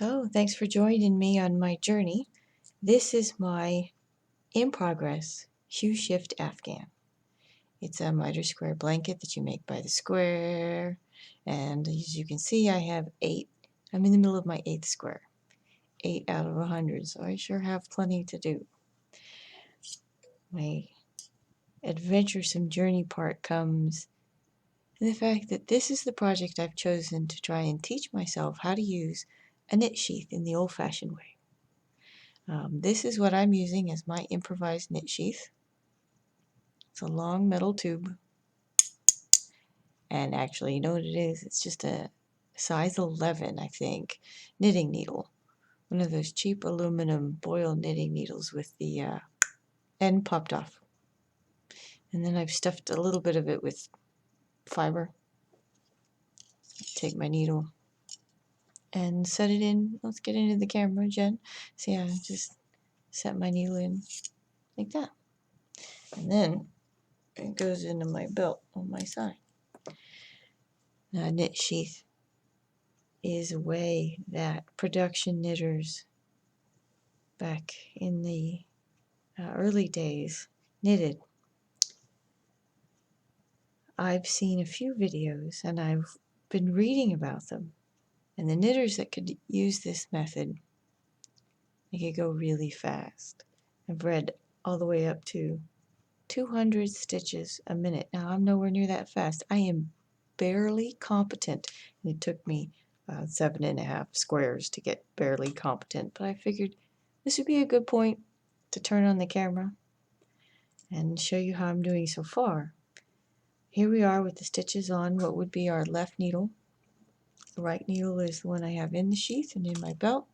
So, thanks for joining me on my journey. This is my in progress Sheath Afghan. It's a miter square blanket that you make by the square, and as you can see, I have 8. I'm in the middle of my 8th square, 8 out of 100, so I sure have plenty to do. My adventuresome journey part comes in the fact that this is the project I've chosen to try and teach myself how to use a knit sheath in the old-fashioned way. This is what I'm using as my improvised knit sheath. It's a long metal tube, and actually, you know what it is? It's just a size 11, I think, knitting needle. One of those cheap aluminum boil knitting needles with the end popped off. And then I've stuffed a little bit of it with fiber. Take my needle and set it in. Let's get into the camera, Jen. See, I just set my needle in like that. And then it goes into my belt on my side. Now, a knit sheath is a way that production knitters back in the early days knitted. I've seen a few videos and I've been reading about them. And the knitters that could use this method, they could go really fast. I've read all the way up to 200 stitches a minute. Now, I'm nowhere near that fast. I am barely competent. And it took me 7.5 squares to get barely competent. But I figured this would be a good point to turn on the camera and show you how I'm doing so far. Here we are with the stitches on what would be our left needle. The right needle is the one I have in the sheath and in my belt.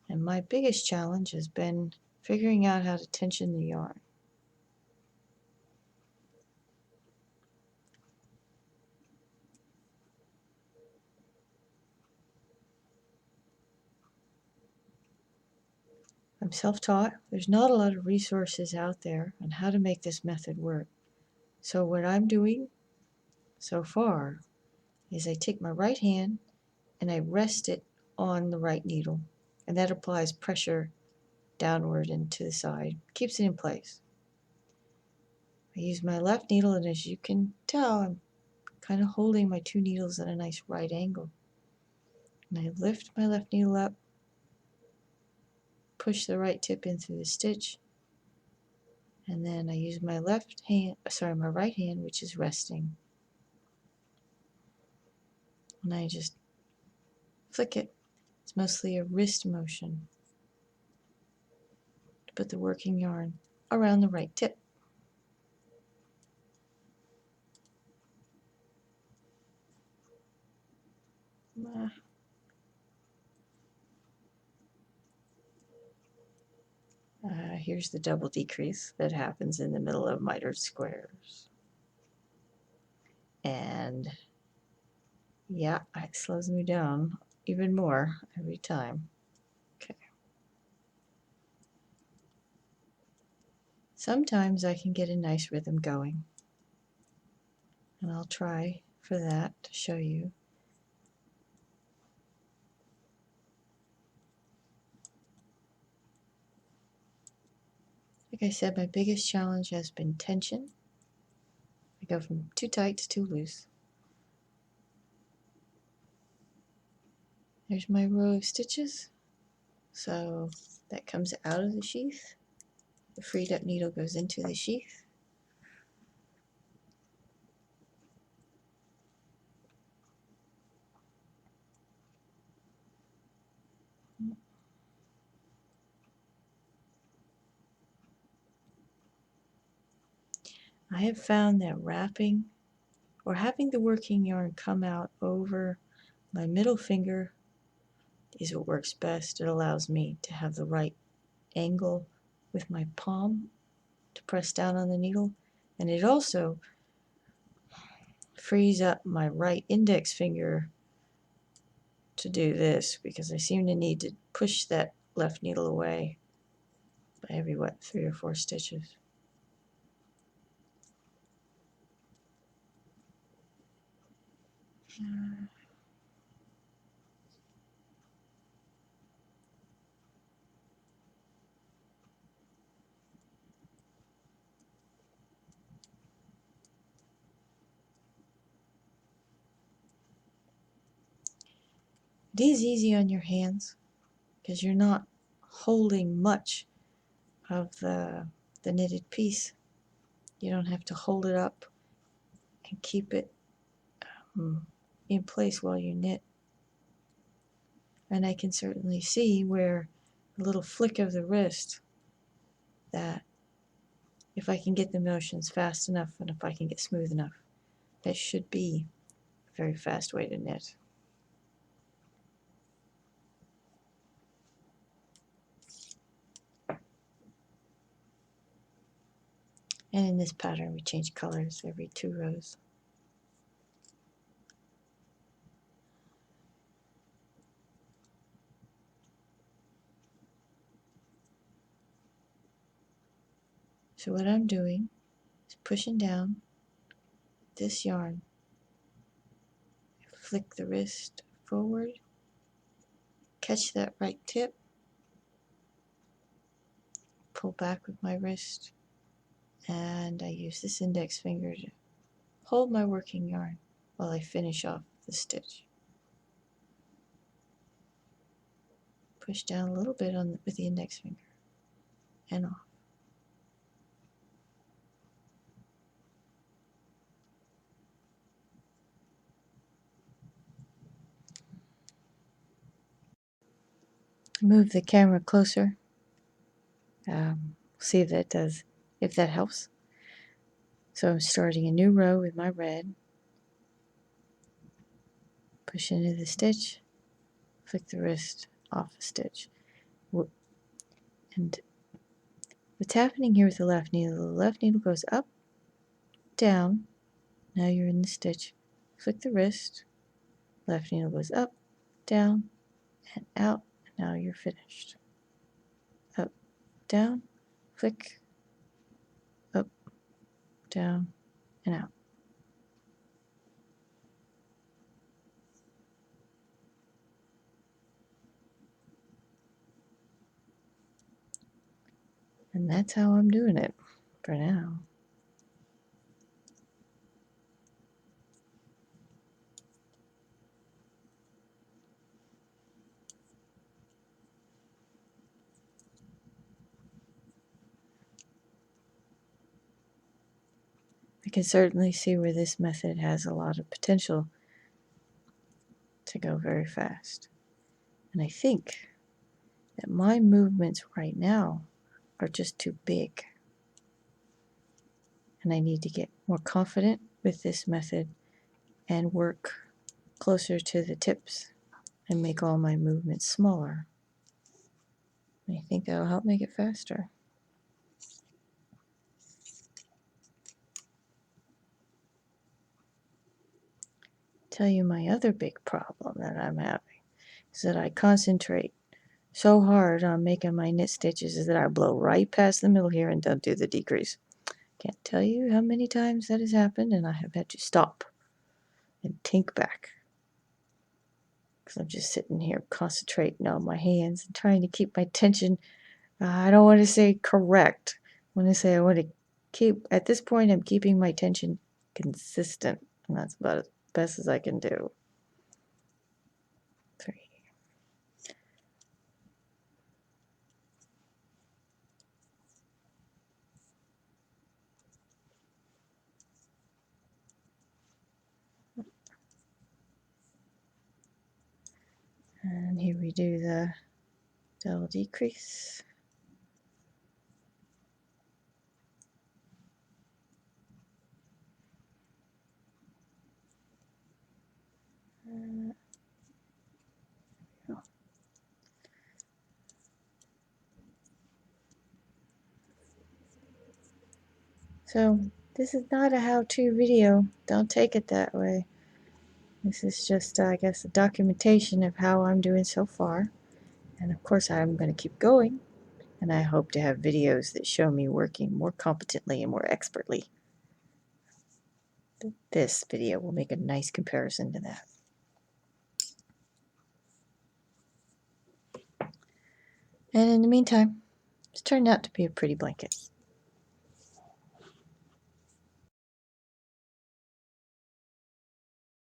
And my biggest challenge has been figuring out how to tension the yarn. I'm self-taught. There's not a lot of resources out there on how to make this method work. So what I'm doing so far is I take my right hand and I rest it on the right needle, and that applies pressure downward and to the side, keeps it in place. I use my left needle, and as you can tell, I'm kind of holding my two needles at a nice right angle. And I lift my left needle up, push the right tip in through the stitch, and then I use my my right hand, which is resting. And I just flick it. It's mostly a wrist motion to put the working yarn around the right tip. Here's the double decrease that happens in the middle of mitered squares. And yeah, it slows me down even more every time. Okay. Sometimes I can get a nice rhythm going, and I'll try for that to show you. Like I said, my biggest challenge has been tension. I go from too tight to too loose. There's my row of stitches. So that comes out of the sheath. The freed up needle goes into the sheath. I have found that wrapping or having the working yarn come out over my middle finger is what works best. It allows me to have the right angle with my palm to press down on the needle, and it also frees up my right index finger to do this because I seem to need to push that left needle away by every 3 or 4 stitches. It is easy on your hands because you're not holding much of the knitted piece. You don't have to hold it up and keep it in place while you knit. And I can certainly see where a little flick of the wrist, that if I can get the motions fast enough and if I can get smooth enough, that should be a very fast way to knit. And in this pattern we change colors every 2 rows. So what I'm doing is pushing down this yarn, flick the wrist forward, catch that right tip, pull back with my wrist, and I use this index finger to hold my working yarn while I finish off the stitch. Push down a little bit with the index finger and off. Move the camera closer. See if that helps. So I'm starting a new row with my red. Push into the stitch, flick the wrist off a stitch. And what's happening here with the left needle goes up, down. Now you're in the stitch. Flick the wrist, left needle goes up, down, and out. Now you're finished. Up, down, flick, up, down, and out. And that's how I'm doing it for now. I can certainly see where this method has a lot of potential to go very fast. And I think that my movements right now are just too big. And I need to get more confident with this method and work closer to the tips and make all my movements smaller. I think that'll help make it faster. Tell you my other big problem that I'm having is that I concentrate so hard on making my knit stitches is that I blow right past the middle here and don't do the decrease. Can't tell you how many times that has happened, and I have had to stop and think back because I'm just sitting here concentrating on my hands and trying to keep my tension. I don't want to say correct. I want to say I want to keep, at this point, I'm keeping my tension consistent, and that's about as best as I can do. 3. And here we do the double decrease. So this is not a how-to video. Don't take it that way. This is just, I guess, a documentation of how I'm doing so far. And of course, I'm going to keep going. And I hope to have videos that show me working more competently and more expertly. This video will make a nice comparison to that. And in the meantime, it's turned out to be a pretty blanket.